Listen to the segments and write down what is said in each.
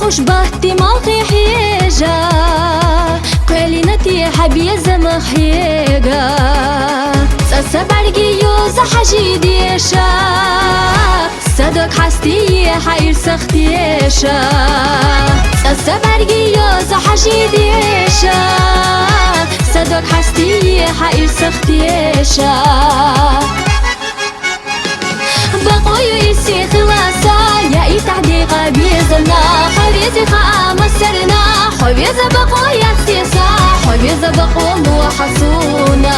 خوش بهتي موقي حيجا قلينتي حبي زمخيجا سبرگی و زحجی دیشا صدق حستی حیر سختیشا سبرگی و زحجی دیشا صدق حستی حیر سختیشا بقوي يسي خلاصا يا اي تعديقا بيزنا حبيزي خام السرنا حبيزة بقو يسيسا حبيزة بقو موحصونا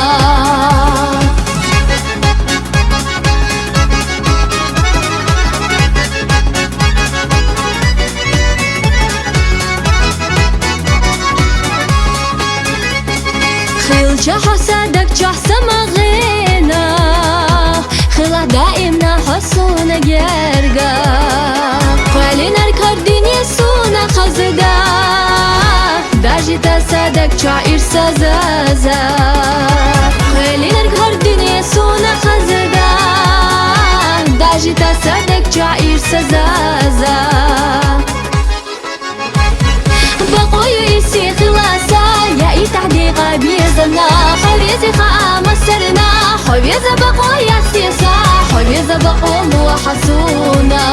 خيل جح صدق جح سمغينا خلا دائمنا حسونا جرقا قالنا الكردين يسونا خزدا داجي تصدق شعير سزازا قالنا الكردين يسونا خزدا داجي تصدق شعير سزازا بقوي يسي خلاصا يا اي تعديقا بيزنا حبيزي خام السرنا حبيزة بقو يسيسا حبيزة بقو موحصونا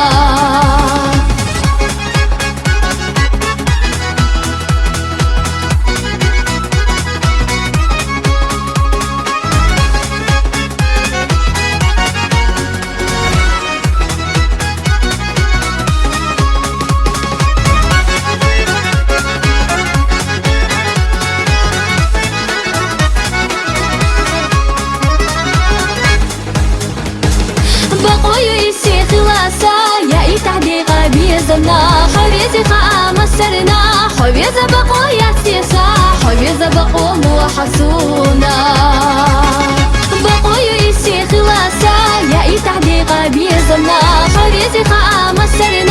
بقوي يسي خلاصا يا اي تعديقا بيزنا حبيزي خام السرنا حبيزة بقو يسيسا حبيزة بقو موحصونا بقوي يسي خلاصا يا اي تعديقا بيزنا حبيزي خام السرنا